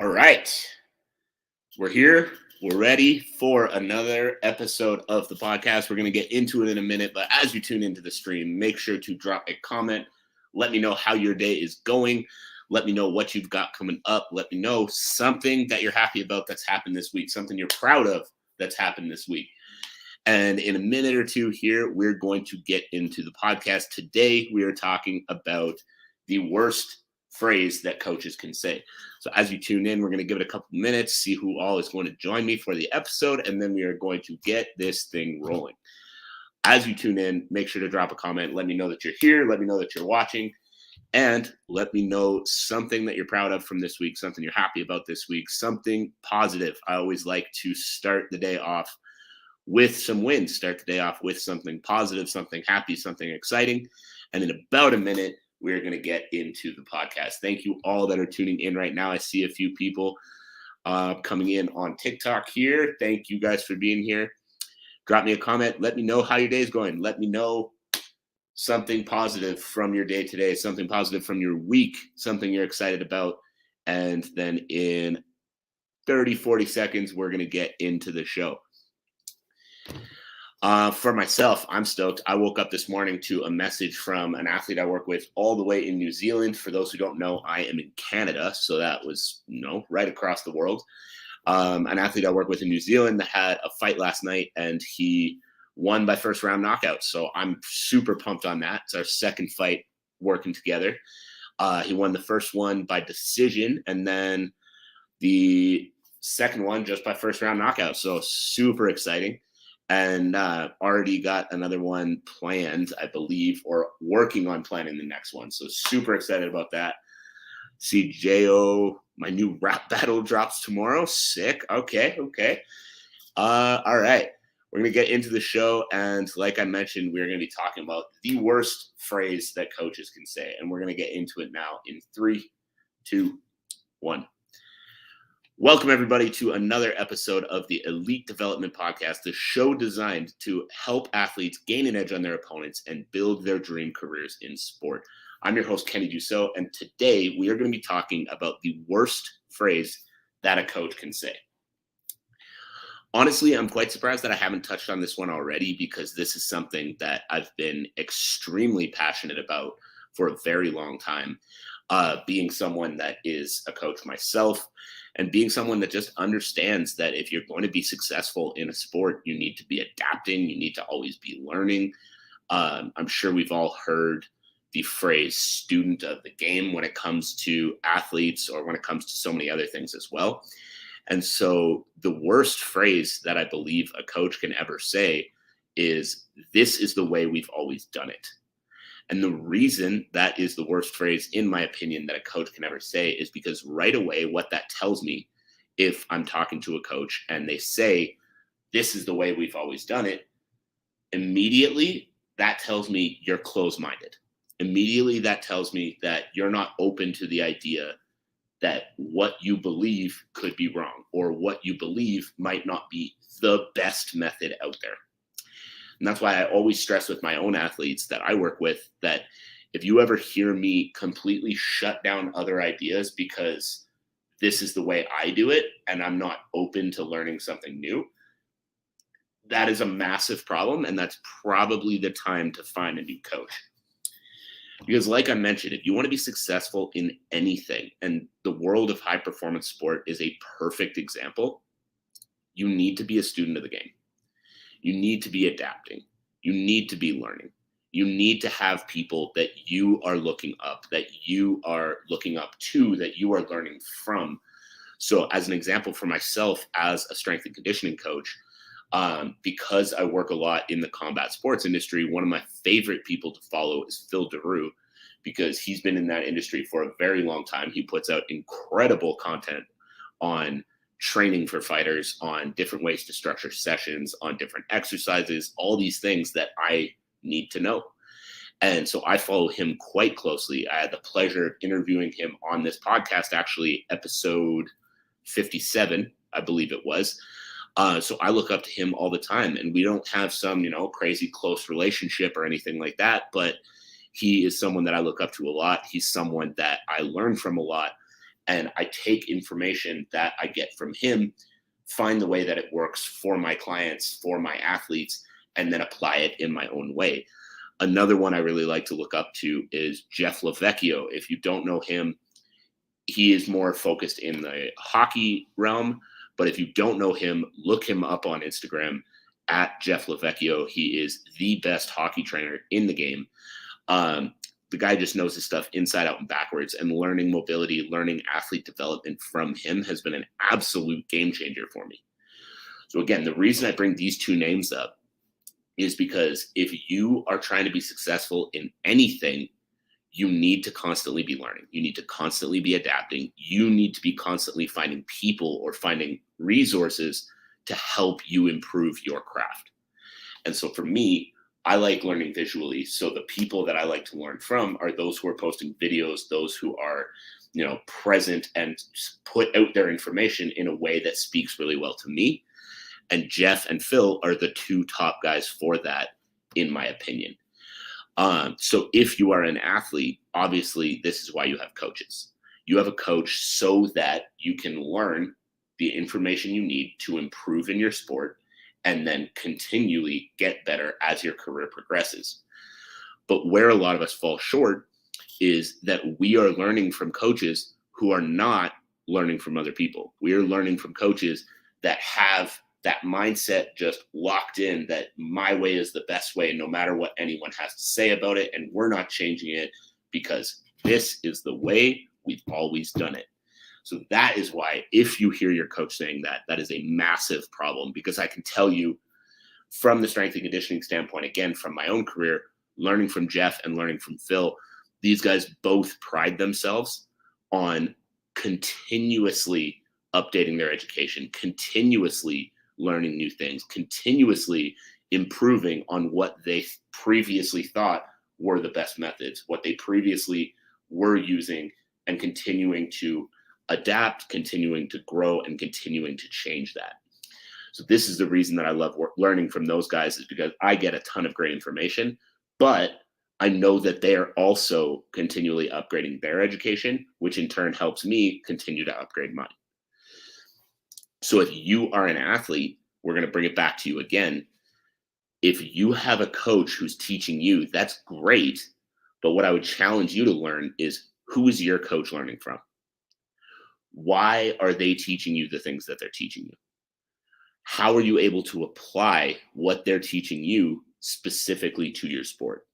All right. We're here. We're ready for another episode of the podcast. We're going to get into it in a minute, but as you tune into the stream, make sure to drop a comment. Let me know how your day is going. Let me know what you've got coming up. Let me know something that you're happy about that's happened this week, something you're proud of that's happened this week. And in a minute or two here, we're going to get into the podcast. Today, we are talking about the worst phrase that coaches can say. So as you tune in, we're going to give it a couple minutes, see who all is going to join me for the episode, and then we are going to get this thing rolling. As you tune in, make sure to drop a comment. Let me know that you're here. Let me know that you're watching. And let me know something that you're proud of from this week, something you're happy about this week, something positive. I always like to start the day off with some wins, start the day off with something positive, something happy, something exciting. And in about a minute, we're going to get into the podcast. Thank you all that are tuning in right now. I see a few people coming in on TikTok here. Thank you guys for being here. Drop me a comment. Let me know how your day is going. Let me know something positive from your day today, something positive from your week, something you're excited about. And then in 30, 40 seconds, we're going to get into the show. For myself, I'm stoked. I woke up this morning to a message from an athlete I work with all the way in New Zealand. For those who don't know, I am in Canada, so that was, right across the world. An athlete I work with in New Zealand that had a fight last night, and he won by first round knockout. So I'm super pumped on that. It's our second fight working together. He won the first one by decision, and then the second one just by first round knockout. So super exciting. And already got another one planned, I believe, or working on planning the next one. So super excited about that. See, J.O., my new rap battle drops tomorrow. Sick. Okay. All right. We're going to get into the show. And like I mentioned, we're going to be talking about the worst phrase that coaches can say. And we're going to get into it now in 3, 2, 1. Welcome, everybody, to another episode of the Elite Development Podcast, the show designed to help athletes gain an edge on their opponents and build their dream careers in sport. I'm your host, Kenny Dussault, and today we are going to be talking about the worst phrase that a coach can say. Honestly, I'm quite surprised that I haven't touched on this one already, because this is something that I've been extremely passionate about for a very long time. Being someone that is a coach myself, and being someone that just understands that if you're going to be successful in a sport, you need to be adapting, you need to always be learning. I'm sure we've all heard the phrase student of the game when it comes to athletes, or when it comes to so many other things as well. And so the worst phrase that I believe a coach can ever say is, "This is the way we've always done it." And the reason that is the worst phrase, in my opinion, that a coach can ever say is because right away, what that tells me, if I'm talking to a coach and they say, "This is the way we've always done it," immediately that tells me you're closed-minded. Immediately that tells me that you're not open to the idea that what you believe could be wrong, or what you believe might not be the best method out there. And that's why I always stress with my own athletes that I work with that if you ever hear me completely shut down other ideas because this is the way I do it and I'm not open to learning something new, that is a massive problem. And that's probably the time to find a new coach. Because like I mentioned, if you want to be successful in anything, and the world of high performance sport is a perfect example, you need to be a student of the game. You need to be adapting. You need to be learning. You need to have people that you are looking up, that you are looking up to, that you are learning from. So as an example for myself as a strength and conditioning coach, because I work a lot in the combat sports industry, one of my favorite people to follow is Phil Daru, because he's been in that industry for a very long time. He puts out incredible content on training for fighters, on different ways to structure sessions, on different exercises, all these things that I need to know. And so I follow him quite closely. I had the pleasure of interviewing him on this podcast, actually, episode 57, I believe it was. So I look up to him all the time, and we don't have some, crazy close relationship or anything like that, but he is someone that I look up to a lot. He's someone that I learn from a lot. and I take information that I get from him, find the way that it works for my clients, for my athletes, and then apply it in my own way. Another one I really like to look up to is Jeff LeVecchio. If you don't know him, he is more focused in the hockey realm. But if you don't know him, look him up on Instagram at Jeff LeVecchio. He is the best hockey trainer in the game. The guy just knows his stuff inside out and backwards, and learning mobility, learning athlete development from him has been an absolute game changer for me. So again, the reason I bring these two names up is because if you are trying to be successful in anything, you need to constantly be learning. You need to constantly be adapting. You need to be constantly finding people or finding resources to help you improve your craft. And so for me, I like learning visually. So the people that I like to learn from are those who are posting videos, those who are, present and put out their information in a way that speaks really well to me. And Jeff and Phil are the two top guys for that, in my opinion. So if you are an athlete, obviously this is why you have coaches. You have a coach so that you can learn the information you need to improve in your sport and then continually get better as your career progresses. But where a lot of us fall short is that we are learning from coaches who are not learning from other people. We are learning from coaches that have that mindset just locked in that my way is the best way, no matter what anyone has to say about it. And we're not changing it because this is the way we've always done it. So that is why, if you hear your coach saying that, that is a massive problem, because I can tell you from the strength and conditioning standpoint, again, from my own career, learning from Jeff and learning from Phil, these guys both pride themselves on continuously updating their education, continuously learning new things, continuously improving on what they previously thought were the best methods, what they previously were using, and continuing to adapt, continuing to grow, and continuing to change that. So this is the reason that I love learning from those guys, is because I get a ton of great information, but I know that they are also continually upgrading their education, which in turn helps me continue to upgrade mine. So if you are an athlete, we're going to bring it back to you again. If you have a coach who's teaching you, that's great. But what I would challenge you to learn is, who is your coach learning from? Why are they teaching you the things that they're teaching you? How are you able to apply what they're teaching you specifically to your sport?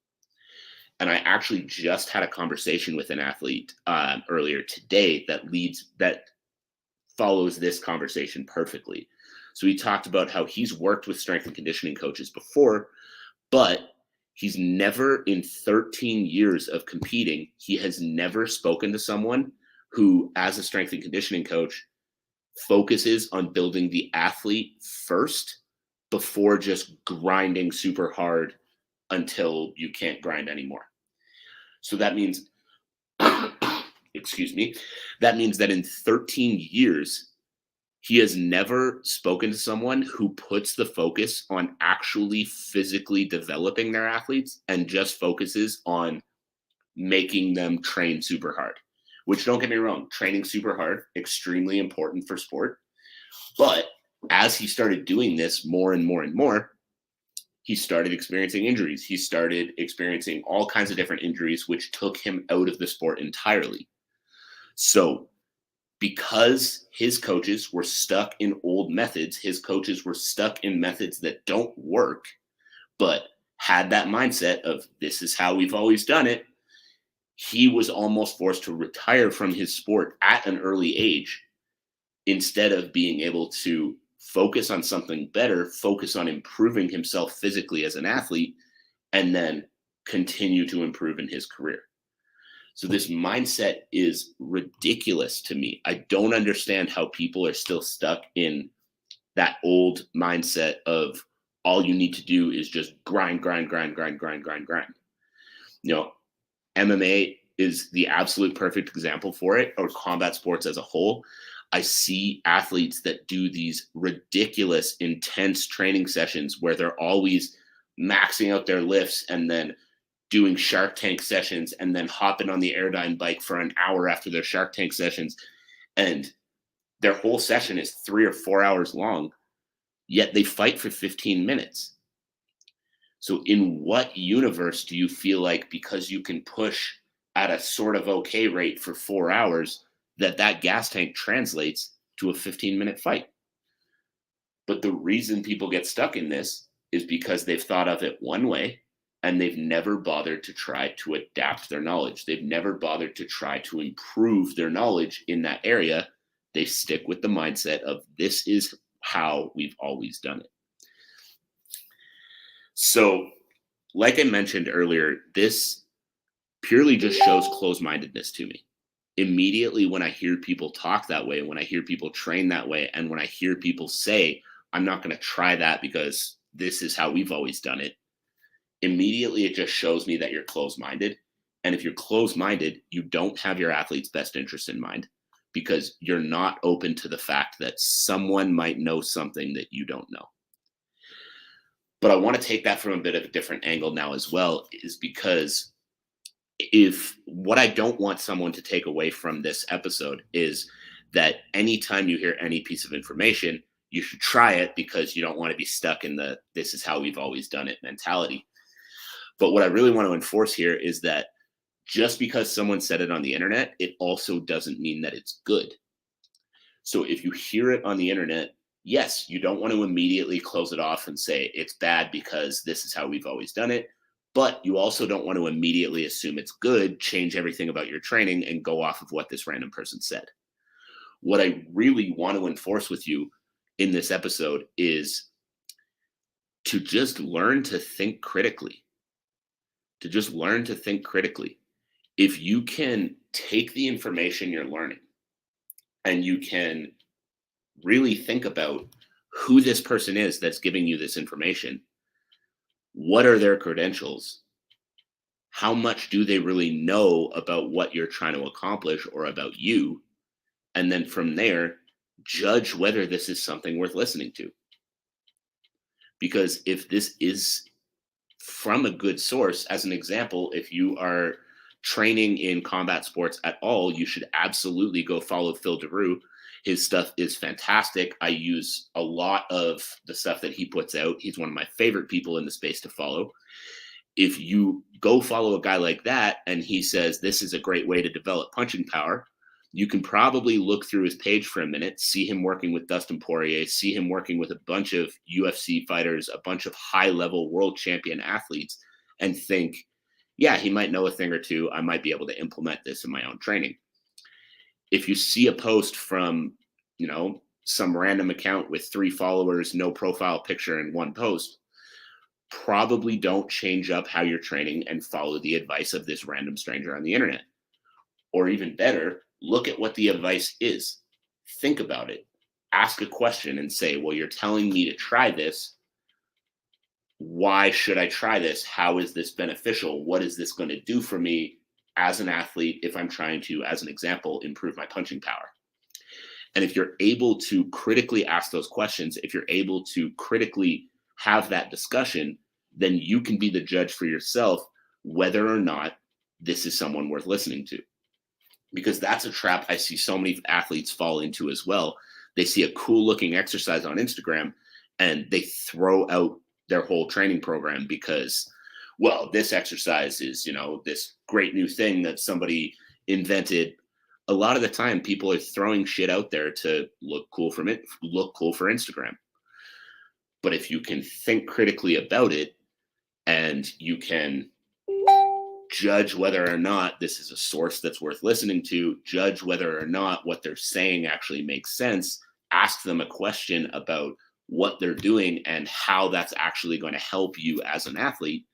And I actually just had a conversation with an athlete earlier today that follows this conversation perfectly. So he talked about how he's worked with strength and conditioning coaches before, but he's never, in 13 years of competing, he has never spoken to someone who, as a strength and conditioning coach, focuses on building the athlete first before just grinding super hard until you can't grind anymore. So that means, excuse me, that means that in 13 years, he has never spoken to someone who puts the focus on actually physically developing their athletes and just focuses on making them train super hard. Which, don't get me wrong, training super hard, extremely important for sport. But as he started doing this more and more and more, he started experiencing injuries. He started experiencing all kinds of different injuries, which took him out of the sport entirely. So because his coaches were stuck in old methods, his coaches were stuck in methods that don't work, but had that mindset of, this is how we've always done it, he was almost forced to retire from his sport at an early age, instead of being able to focus on something better, focus on improving himself physically as an athlete, and then continue to improve in his career. So this mindset is ridiculous to me. I don't understand how people are still stuck in that old mindset of, all you need to do is just grind. MMA is the absolute perfect example for it, or combat sports as a whole. I see athletes that do these ridiculous, intense training sessions where they're always maxing out their lifts and then doing Shark Tank sessions and then hopping on the Airdyne bike for an hour after their Shark Tank sessions. and their whole session is 3 or 4 hours long, yet they fight for 15 minutes. So in what universe do you feel like, because you can push at a sort of okay rate for 4 hours, that gas tank translates to a 15-minute fight? But the reason people get stuck in this is because they've thought of it one way, and they've never bothered to try to adapt their knowledge. They've never bothered to try to improve their knowledge in that area. They stick with the mindset of, this is how we've always done it. So, like I mentioned earlier, this purely just shows closed-mindedness to me. Immediately when I hear people talk that way, when I hear people train that way, and when I hear people say, I'm not going to try that because this is how we've always done it, immediately it just shows me that you're closed-minded. And if you're closed-minded, you don't have your athlete's best interest in mind, because you're not open to the fact that someone might know something that you don't know. But I want to take that from a bit of a different angle now as well, is because if what I don't want someone to take away from this episode is that anytime you hear any piece of information, you should try it because you don't want to be stuck in the this is how we've always done it mentality. But what I really want to enforce here is that just because someone said it on the internet, it also doesn't mean that it's good. So if you hear it on the internet, yes, you don't want to immediately close it off and say it's bad because this is how we've always done it. But you also don't want to immediately assume it's good, change everything about your training, and go off of what this random person said. What I really want to enforce with you in this episode is to just learn to think critically. To just learn to think critically. If you can take the information you're learning and you can really think about who this person is that's giving you this information, what are their credentials? How much do they really know about what you're trying to accomplish or about you? And then from there, judge whether this is something worth listening to. Because if this is from a good source, as an example, if you are training in combat sports at all, you should absolutely go follow Phil DeRue. His stuff is fantastic. I use a lot of the stuff that he puts out. He's one of my favorite people in the space to follow. If you go follow a guy like that and he says this is a great way to develop punching power, you can probably look through his page for a minute, see him working with Dustin Poirier, see him working with a bunch of UFC fighters, a bunch of high-level world champion athletes, and think, yeah, he might know a thing or two. I might be able to implement this in my own training. If you see a post from, some random account with 3 followers, no profile picture in one post, probably don't change up how you're training and follow the advice of this random stranger on the internet. Or even better, look at what the advice is. Think about it. Ask a question and say, well, you're telling me to try this. Why should I try this? How is this beneficial? What is this going to do for me as an athlete if I'm trying to, as an example, improve my punching power? And if you're able to critically ask those questions, if you're able to critically have that discussion, then you can be the judge for yourself whether or not this is someone worth listening to. Because that's a trap I see so many athletes fall into as well. They see a cool looking exercise on Instagram and they throw out their whole training program because, well, this exercise is, this great new thing that somebody invented. A lot of the time people are throwing shit out there to look cool for Instagram. But if you can think critically about it and you can judge whether or not this is a source that's worth listening to, judge whether or not what they're saying actually makes sense, ask them a question about what they're doing and how that's actually going to help you as an athlete,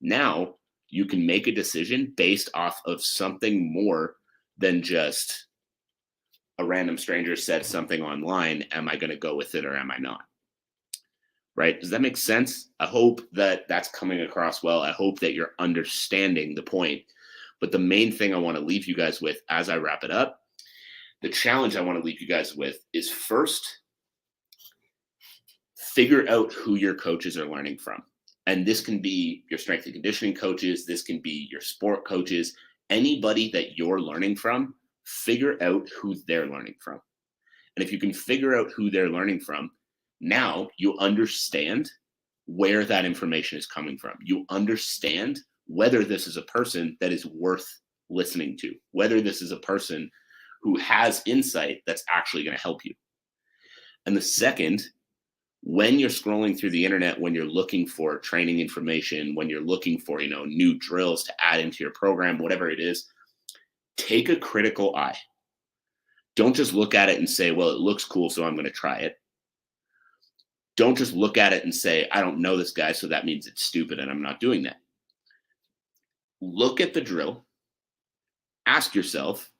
now you can make a decision based off of something more than just a random stranger said something online. Am I going to go with it or am I not? Right? Does that make sense? I hope that that's coming across well. I hope that you're understanding the point. But the main thing I want to leave you guys with as I wrap it up, the challenge I want to leave you guys with is, first, figure out who your coaches are learning from. And this can be your strength and conditioning coaches. This can be your sport coaches. Anybody that you're learning from, figure out who they're learning from. And if you can figure out who they're learning from, now you understand where that information is coming from. You understand whether this is a person that is worth listening to, whether this is a person who has insight that's actually going to help you. And the second, when you're scrolling through the internet, when you're looking for training information, when you're looking for, new drills to add into your program, whatever it is, take a critical eye. Don't just look at it and say, well, it looks cool, so I'm going to try it. Don't just look at it and say, I don't know this guy, so that means it's stupid and I'm not doing that. Look at the drill. Ask yourself,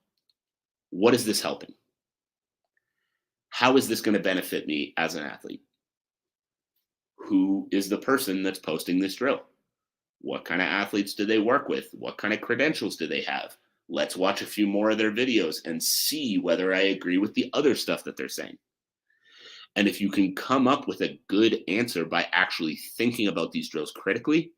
what is this helping? How is this going to benefit me as an athlete? Who is the person that's posting this drill? What kind of athletes do they work with? What kind of credentials do they have? Let's watch a few more of their videos and see whether I agree with the other stuff that they're saying. And if you can come up with a good answer by actually thinking about these drills critically,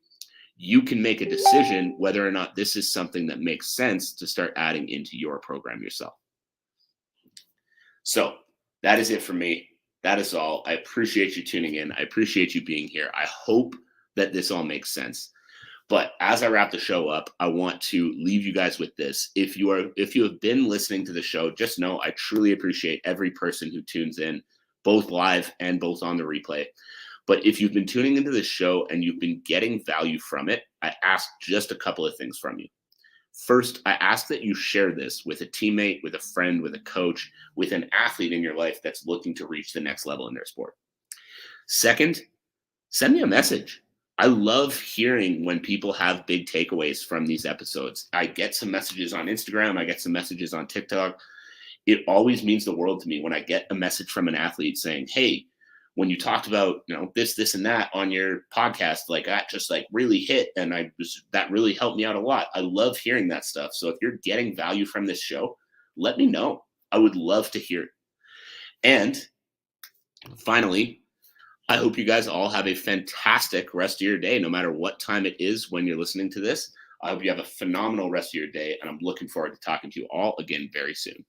you can make a decision whether or not this is something that makes sense to start adding into your program yourself. So that is it for me. That is all. I appreciate you tuning in. I appreciate you being here. I hope that this all makes sense. But as I wrap the show up, I want to leave you guys with this. If you have been listening to the show, just know I truly appreciate every person who tunes in, both live and both on the replay. But if you've been tuning into this show and you've been getting value from it, I ask just a couple of things from you. First, I ask that you share this with a teammate, with a friend, with a coach, with an athlete in your life that's looking to reach the next level in their sport. Second, send me a message. I love hearing when people have big takeaways from these episodes. I get some messages on Instagram. I get some messages on TikTok. It always means the world to me when I get a message from an athlete saying, hey, when you talked about, this and that on your podcast, like that just like really hit. And that really helped me out a lot. I love hearing that stuff. So if you're getting value from this show, let me know. I would love to hear it. And finally, I hope you guys all have a fantastic rest of your day, no matter what time it is when you're listening to this. I hope you have a phenomenal rest of your day. And I'm looking forward to talking to you all again very soon.